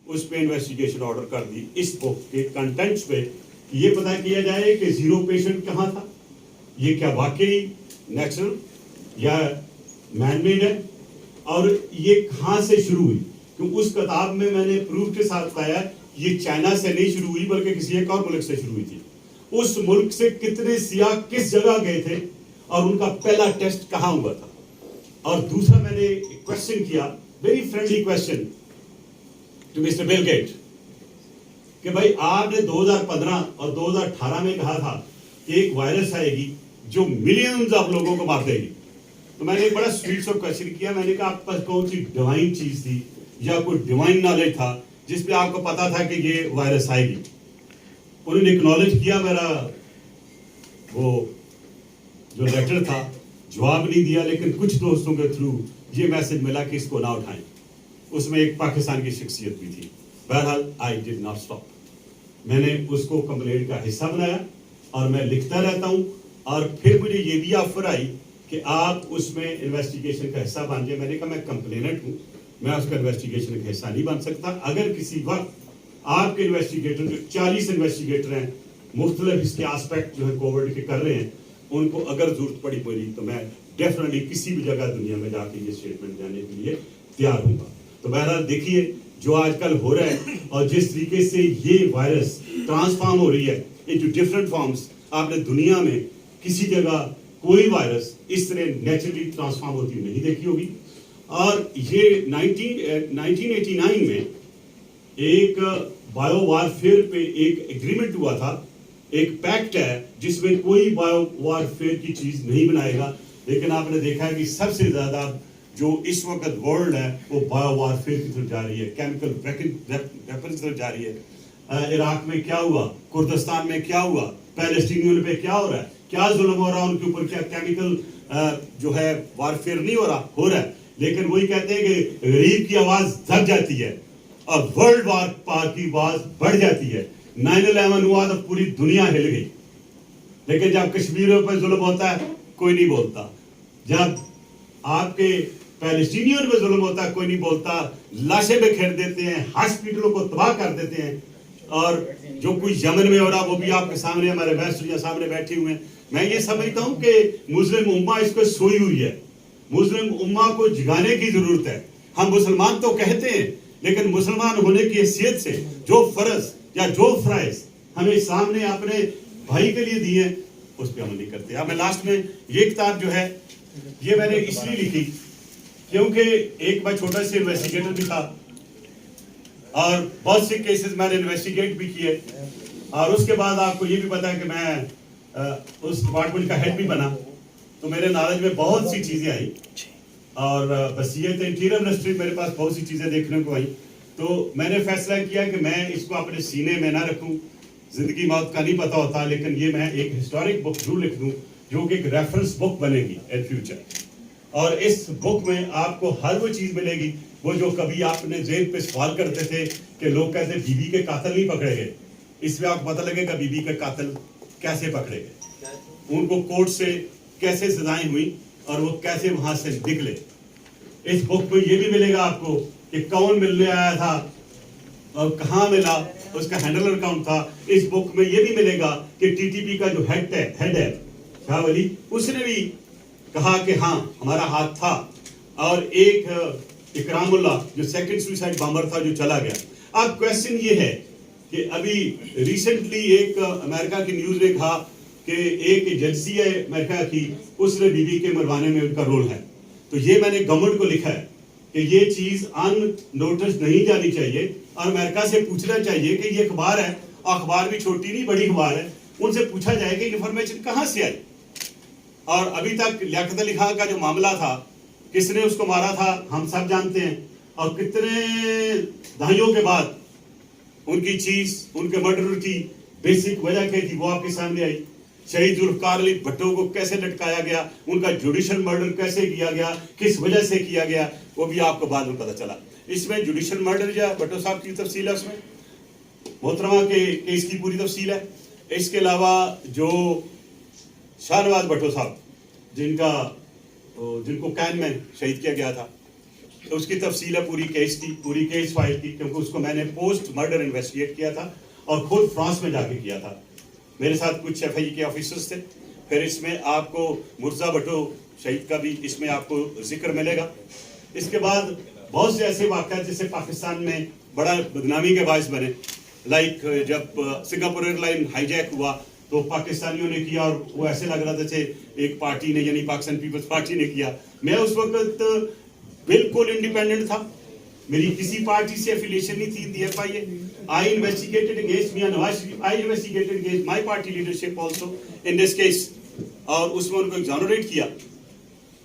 اس پہ investigation order کر دی اس بک کے کنٹینٹس پہ. یہ پتا کیا جائے کہ زیرو پیشنٹ کہاں تھا, یہ کیا واقعی نیچرل یا مین میڈ ہے, اور یہ کہاں سے شروع ہوئی. کیوں اس کتاب میں نے پروف کے ساتھ بتایا یہ چائنا سے نہیں شروع ہوئی بلکہ کسی ایک اور ملک سے شروع ہوئی تھی. اس ملک سے کتنے سیاح کس جگہ گئے تھے اور ان کا پہلا ٹیسٹ کہاں ہوا تھا. اور دوسرا میں نے کوشچن کیا, very friendly question to mister Bill Gates, کہ بھائی آپ نے 2015 اور 2018 میں کہا تھا کہ ایک وائرس آئے گی جو ملینز آف لوگوں کو مار دے گی. تو میں نے ایک بڑا سویٹ سا کوشچن کیا, میں نے کہا آپ کے پاس کون سی ڈیوائن چیز تھی یا کوئی ڈیوائن نالج تھا جس پہ آپ کو پتا تھا کہ یہ وائرس آئے گی. انہوں نے اکنالج کیا میرا وہ جو لیٹر تھا, جواب نہیں دیا, لیکن کچھ دوستوں کے تھرو یہ میسج ملا کہ اس کو نہ اٹھائیں. اس میں ایک پاکستان کی شخصیت بھی تھی. بہرحال آئی ڈڈ ناٹ اسٹاپ, میں نے اس کو کمپلینٹ کا حصہ بنایا اور میں لکھتا رہتا ہوں. اور پھر مجھے یہ بھی آفر آئی کہ آپ اس میں انویسٹیگیشن کا حصہ بن جائے. میں نے کہا میں کمپلینٹ ہوں, میں اس کا انویسٹیگیشن کا حصہ نہیں بن سکتا. اگر کسی وقت آپ کے انویسٹیگیٹر جو 40 انویسٹیگیٹر ہیں مختلف اس کے آسپیکٹ جو ہے کووڈ کے کر رہے ہیں, ان کو اگر ضرورت پڑی تو میں ڈیفینیٹلی کسی بھی جگہ دنیا میں جا کے یہ اسٹیٹمنٹ دینے کے لیے تیار ہوں گا. تو بہرحال دیکھیے جو آج کل ہو رہا ہے اور جس طریقے سے یہ وائرس ٹرانسفارم ہو رہی ہے انٹو ڈفرنٹ فارمز, آپ نے دنیا میں کسی جگہ کوئی وائرس اس طرح نیچرلی ٹرانسفارم ہوتی نہیں دیکھی ہوگی. اور یہ 1989 میں ایک بایو وارفیئر پہ ایک ایگریمنٹ ہوا تھا, ایک پیکٹ ہے جس میں کوئی بایو وارفیئر کی چیز نہیں بنائے گا. لیکن آپ نے دیکھا ہے کہ سب سے زیادہ جو اس وقت ورلڈ ہے وہ بایو وارفیئر کی طرف جا رہی ہے, کیمیکل ویپن کی طرف جا رہی ہے. عراق میں کیا ہوا, کردستان میں کیا ہوا, پیلسٹینیوں پہ کیا ہو رہا ہے, کیا ظلم ہو رہا ہے ان کے اوپر, کیا کیمیکل جو ہے وارفیئر نہیں ہو رہا ہے. لیکن وہی کہتے ہیں کہ غریب کی آواز دب جاتی ہے اور ورلڈ وار کی آواز بڑھ جاتی ہے. 9/11 ہوا تو پوری دنیا ہل گئی, لیکن جب کشمیریوں پہ ظلم ہوتا ہے کوئی نہیں بولتا. جب آپ کے پیلسٹینیوں پہ ظلم ہوتا ہے کوئی نہیں بولتا. لاشیں بکھیر دیتے ہیں, ہاسپٹلوں کو تباہ کر دیتے ہیں. اور جو کچھ یمن میں ہو رہا وہ بھی آپ کے سامنے, ہمارے ویسٹ سامنے بیٹھے ہوئے ہیں. میں یہ سمجھتا ہوں کہ مسلم امہ اس کو سوئی ہوئی ہے. مسلم امہ کو جگانے کی ضرورت ہے. ہم مسلمان تو کہتے ہیں, لیکن مسلمان ہونے کی حیثیت سے جو فرض یا جو فرائض ہمیں اسلام نے اپنے بھائی کے لیے دیے اس پہ عمل نہیں کرتے. اب میں لاسٹ میں یہ کتاب جو ہے یہ میں نے اس لیے لکھی کیونکہ ایک میں چھوٹا سے انویسٹیگیٹر بھی تھا اور بہت سے کیسز میں نے انویسٹیگیٹ بھی کیے. اور اس کے بعد آپ کو یہ بھی پتا ہے کہ میں اس ڈپارٹمنٹ کا ہیڈ بھی بنا, تو میرے نالج میں بہت سی چیزیں آئی اور بصیرت انٹیریئر منسٹری میرے پاس بہت سی چیزیں دیکھنے کو آئی. تو میں نے فیصلہ کیا کہ میں اس کو اپنے سینے میں نہ رکھوں. زندگی موت کا نہیں پتا ہوتا, لیکن یہ میں ایک ہسٹورک بک ضرور لکھ دوں جو کہ ایک ریفرنس بک بنے گی ان فیوچر. اور اس بک میں آپ کو ہر وہ چیز ملے گی وہ جو کبھی آپ نے ذہن پہ سوال کرتے تھے کہ لوگ کہتے ہیں بی بی کے قاتل نہیں پکڑے گئے. اس میں آپ کو پتہ لگے گا بی بی کے قاتل کیسے پکڑے گئے, ان کو کورٹ سے کیسے سزائیں ہوئی اور وہ کیسے وہاں سے نکلے. اس بک میں یہ بھی ملے گا آپ کو کہ کون ملنے آیا تھا اور کہاں ملا, اس کا ہینڈلر کون تھا. اس بک میں یہ بھی ملے گا کہ ٹی ٹی پی کا جو ہیڈ ہے شاہ ولی, اس نے بھی کہا کہ ہاں ہمارا ہاتھ تھا. اور ایک اکرام اللہ جو سیکنڈ سوئسائڈ بامبر تھا جو چلا گیا. اب کویسچن یہ ہے کہ ابھی ریسنٹلی ایک امریکہ کی نیوز نے کہا کہ ایک ایجنسی ہے امریکہ کی, اس نے بی بی کے مروانے میں ان کا رول ہے. تو یہ میں نے گورنمنٹ کو لکھا ہے کہ یہ چیز ان نوٹس نہیں جانی چاہیے اور امریکہ سے پوچھنا چاہیے کہ یہ اخبار ہے, اخبار بھی چھوٹی نہیں بڑی اخبار ہے, ان سے پوچھا جائے کہ انفارمیشن کہاں سے آئی. اور ابھی تک لیاقت علی خان کا جو معاملہ تھا, کس نے اس کو مارا تھا ہم سب جانتے ہیں, اور کتنے دہائیوں کے بعد ان کی چیز, ان کے مرڈر کی بیسک وجہ کیا تھی وہ آپ کے سامنے آئی. شہید ذوالفقار علی بھٹو کو کیسے لٹکایا گیا, ان کا جوڈیشل مرڈر کیسے کیا گیا, کس وجہ سے کیا گیا, وہ بھی آپ کو بعد میں پتہ چلا. اس میں جوڈیشل مرڈر جو ہے بھٹو صاحب کی تفصیل ہے, اس میں محترمہ کے کیس کی پوری تفصیل ہے. اس کے علاوہ جو شاہ نواز بھٹو صاحب جن کو کین میں شہید کیا گیا تھا, اس کی تفصیل ہے پوری کیس فائل کی، کیونکہ اس کو میں نے پوسٹ مرڈر انویسٹیگیٹ کیا تھا اور خود فرانس میں جا کے کیا تھا. میرے ساتھ کچھ ایف آئی کے آفیسرز تھے. پھر اس میں آپ کو مرزا بھٹو شہید کا بھی اس میں آپ کو ذکر ملے گا. اس کے بعد بہت سے ایسے واقعات جیسے پاکستان میں بڑا بدنامی کے باعث بنے، لائک جب Singapore air line hijack ہوا تو پاکستانیوں نے کیا، اور وہ ایسے لگ رہا تھا جیسے ایک پارٹی نے، یعنی پاکستان پیپلز پارٹی نے کیا. میں اس وقت بالکل انڈیپینڈنٹ تھا، میری کسی پارٹی سے افیلیشن نہیں تھی. The F I A I investigated against Mian Nawaz Sharif. I investigated against my party leadership also in this case. اور اس میں ان کو ایگزانوریٹ کیا.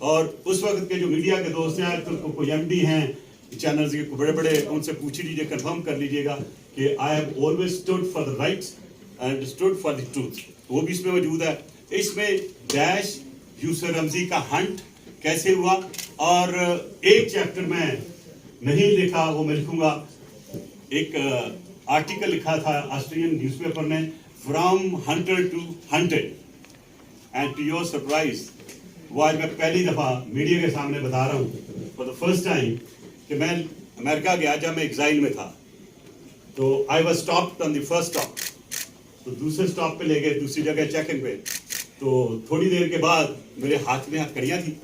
اور اس وقت کے جو میڈیا کے دوست ہیں، آج کل کوئی ایم ڈی ہیں چینلز کے بڑے بڑے، ان سے پوچھ لیجیے، کنفرم کر لیجیے گا کہ I have always stood for the rights and stood for the truth. وہ بھی اس میں موجود ہے. اس میں ڈیش یوسر رمزی کا ہنٹ کیسے ہوا، اور ایک چیپٹر میں نہیں لکھا، وہ میں لکھوں گا. ایک آرٹیکل لکھا تھا آسٹریلین نیوز پیپر نے، from hunter to hunted, and to your surprise وہ آج میں پہلی دفعہ میڈیا کے سامنے بتا رہا ہوں فار دا فرسٹ ٹائم کہ میں امریکہ گیا. جب میں ایگزائل میں تھا تو I was stopped on the first stop, تو دوسرے اسٹاپ پہ لے گئے، دوسری جگہ چیکنگ پہ. تو تھوڑی دیر کے بعد میرے ہاتھ میں ہتھکڑیاں تھیں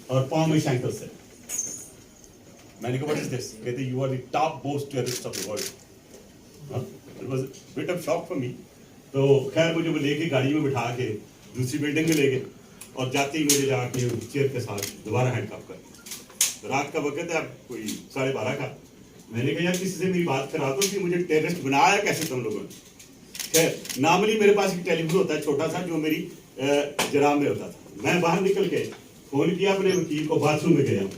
اور پاؤں میں شینکل سے. میں نے کہا واٹ از دس؟ کہتے you are the top most terrorist of the world. It was bit of shock for me. تو خیر مجھے وہ لے کے گاڑی میں بٹھا کے دوسری بلڈنگ میں لے گئے، اور جاتے ہی مجھے جا کے چیئر کے ساتھ دوبارہ ہینڈ کپ کر. رات کا وقت ہے، اب کوئی 12:30 کا. میں نے کہا یار کسی سے میری بات کرا دو کہ مجھے ٹیررسٹ بنایا کیسے تم لوگوں نے. خیر نارملی میرے پاس ایک ٹیلی فون ہوتا ہے چھوٹا سا جو میری جرام میں ہوتا تھا. میں باہر نکل کے فون کیا اپنے وکیل کو، باتھ روم میں گیا ہوں.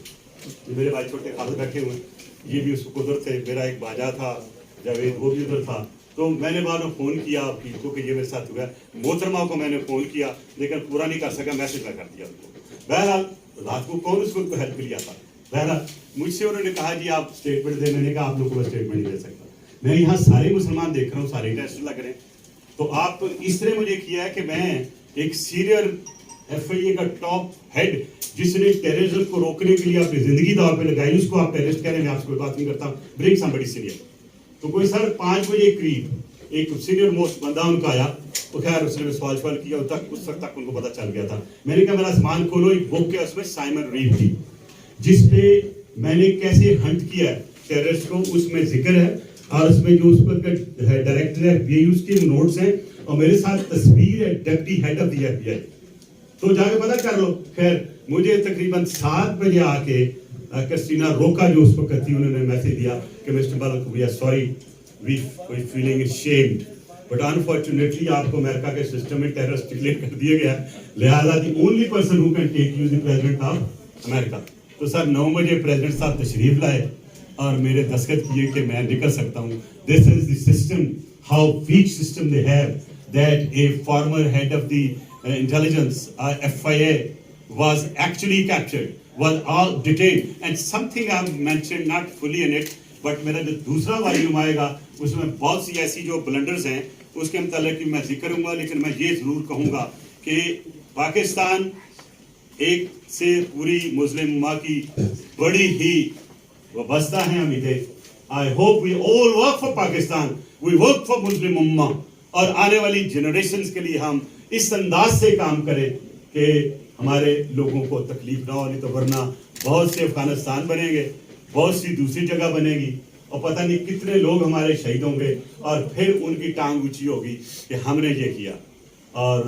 میرے بھائی چھوٹے خالد بیٹھے ہوئے، یہ بھی اس کو ادھر تھے. میرا ایک باجا تھا جاوید، وہ بھی ادھر تھا. تو میں نے بعد میں فون کیا وکیل کو کہ یہ میرے ساتھ ہوا ہے. محترمہ کو میں نے فون کیا لیکن پورا نہیں کر سکا، میسج میں کر دیا ان کو. بہرحال رات کو کون اس کو ہیلپ کے لیے آتا. بہرحال مجھ سے انہوں نے کہا جی آپ اسٹیٹمنٹ دیں. میں نے کہا آپ لوگوں کو اسٹیٹمنٹ نہیں دے سکتا. میں یہاں سارے مسلمان دیکھ رہا ہوں، سارے ٹیسٹ لگ رہے ہیں. تو آپ اس طرح مجھے کیا ہے کہ میں ایک سینئر ایف آئی اے کا ٹاپ ہیڈ جس نے ٹیررزم کو روکنے کے لیے اپنی زندگی داؤ پہ لگائی، اس کو آپ ٹیررسٹ کہہ رہے ہیں. میں آپ سے کوئی بات نہیں کرتا ہوں، برنگ سمبڈی سینئر. تو کوئی سر 5 بجے قریب ایک سینئر موسٹ بندہ ان کا آیا. تو خیر اس نے سوال کیا، اس وقت تک ان کو پتہ چل گیا تھا. میں نے کہا میرا سامان کھولو. ایک بک ہے اس میں سائمن ریڈ کی، جس پہ میں نے کیسے ہنٹ کیا ہے ٹیررسٹ کو، اس میں ذکر ہے. اور اس میں جو اس پر ڈائریکٹر ہے پی اس کے نوٹس ہیں، اور میرے ساتھ تصویر ہے deputy head of the F B I. تو جا کے پتہ کر لو. خیر مجھے تقریباً 7 بجے آ کے کرسٹینا روکا جو اس وقت تھی، انہوں نے میسج دیا کہ mister Malik we are sorry, we feeling ashamed but unfortunately آپ کو امریکہ کے سسٹم میں ٹیررسٹ ڈکلیئر کر دیا گیا، لہٰذا the only person who can take you the president of America. تو سر 9 بجے پریزیڈنٹ صاحب تشریف لائے اور میرے دستخط کیے کہ میں نکل سکتا ہوں. This is the system, how weak system they have, that a former head of the intelligence FIA was actually captured, was all detained, and something I've mentioned not fully in it, but میرا جو دوسرا volume آئے گا اس میں بہت سی ایسی جو blunders ہیں اس کے متعلق میں ذکر ہوں گا. لیکن میں یہ ضرور کہوں گا کہ پاکستان ایک سے پوری مسلم امہ کی بڑی ہی وابستہ ہیں امیدیں. I hope we all work for Pakistan, we work for مسلم امہ، اور آنے والی جنریشنز کے لیے ہم اس انداز سے کام کریں کہ ہمارے لوگوں کو تکلیف نہ ہو. نہیں تو ورنہ بہت سے افغانستان بنیں گے، بہت سی دوسری جگہ بنے گی، اور پتہ نہیں کتنے لوگ ہمارے شہید ہوں گے، اور پھر ان کی ٹانگ اونچی ہوگی کہ ہم نے یہ کیا. اور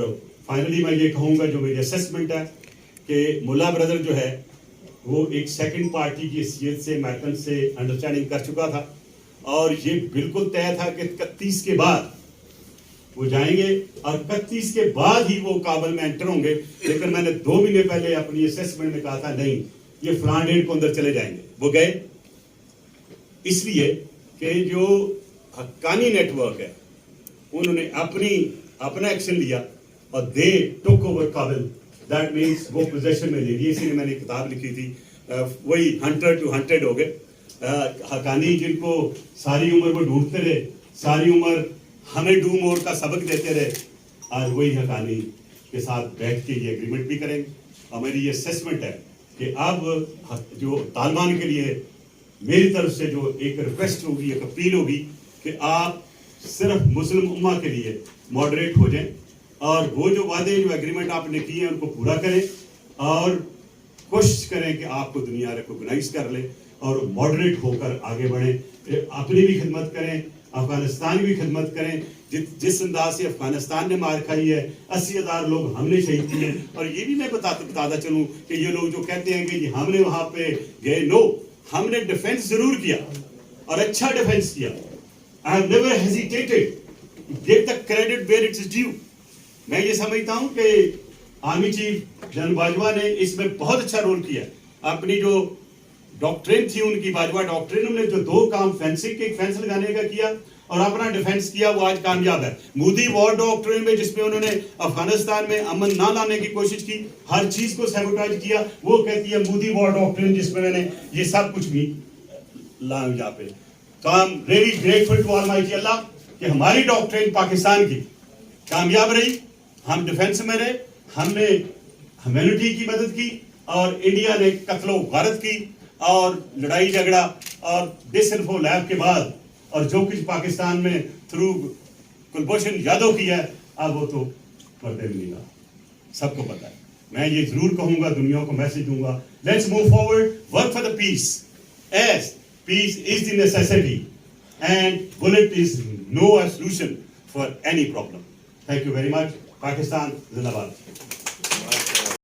فائنلی میں یہ کہوں گا جو میری اسیسمنٹ ہے کہ ملا بردر جو ہے وہ ایک سیکنڈ پارٹی کی حیثیت سے میکن سے انڈرسٹینڈنگ کر چکا تھا، اور یہ بالکل طے تھا کہ 31 کے بعد وہ جائیں گے، اور 31 کے بعد ہی وہ کابل میں انٹر ہوں گے. لیکن میں نے 2 مہینے پہلے اپنی اسیسمنٹ میں کہا تھا نہیں یہ فلاں ڈیٹ کو اندر چلے جائیں گے. وہ گئے اس لیے کہ جو حقانی نیٹ ورک ہے انہوں نے اپنا ایکشن لیا اور دے ٹوک اوور کابل. دیٹ مینس وہ پوزیشن میں لے لیے. اسی لیے میں نے کتاب لکھی تھی، وہی ہنٹر ٹو ہنٹڈ ہو گئے. حقانی جن کو ساری عمر وہ ڈھونڈتے رہے، ساری عمر ہمیں ڈو مور کا سبق دیتے رہے، آج وہی حقانی کے ساتھ بیٹھ کے یہ اگریمنٹ بھی کریں گے. اور میری یہ اسیسمنٹ ہے کہ اب جو طالبان کے لیے میری طرف سے جو ایک ریکویسٹ ہوگی, ایک اپیل ہوگی کہ آپ صرف مسلم امہ کے لیے ماڈریٹ ہو جائیں, اور وہ جو وعدے جو ایگریمنٹ آپ نے کیے ہیں ان کو پورا کریں, اور کوشش کریں کہ آپ کو دنیا ریکوگنائز کر لے اور ماڈریٹ ہو کر آگے بڑھیں, اپنی بھی خدمت کریں, افغانستان کی بھی خدمت کریں. جس انداز سے افغانستان نے مار کھائی ہے, 80,000 لوگ ہم نے شہید کیے. اور یہ بھی میں بتاتا چلوں کہ یہ لوگ جو کہتے ہیں کہ جی ہم نے وہاں پہ گئے, نو, ہم نے ڈیفینس ضرور کیا اور اچھا ڈیفینس کیا. I have never hesitated to give the credit where it is due. میں یہ سمجھتا ہوں کہ آرمی چیف جنرل باجوہ نے اس میں بہت اچھا رول کیا. اپنی جو ڈاکٹرین تھی ان کی, باجوہ ڈاکٹرین, انہوں نے جو 2 کام فینسنگ کے فینس لگانے کا کیا اور اپنا ڈیفینس کیا, وہ آج کامیاب ہے. مودی وار ڈاکٹرین میں جس میں انہوں نے افغانستان میں امن نہ لانے کی کوشش کی, ہر چیز کو سیبوٹاج کیا, وہ کہتی ہے مودی وار ڈاکٹرین جس میں میں نے یہ سب کچھ بھی لایا یہاں پہ. تو I am really grateful to almighty Allah کہ ہماری ڈاکٹرین پاکستان کی کامیاب رہی, ہم ڈیفینس میں رہے, ہم نے ہیومینٹی کی مدد کی, اور انڈیا نے قتل و غارت کی اور لڑائی جھگڑا اور ڈس انفو لیب کے بعد, اور جو کچھ پاکستان میں تھرو کلبھوشن یادو کیا ہے, اب وہ تو پردے میں نہیں رہا, سب کو پتا ہے. میں یہ ضرور کہوں گا, دنیا کو میسج دوں گا, let's move forward, work for the peace, as peace is the necessity and bullet is no solution for any problem. Thank you very much. Pakistan Zindabad.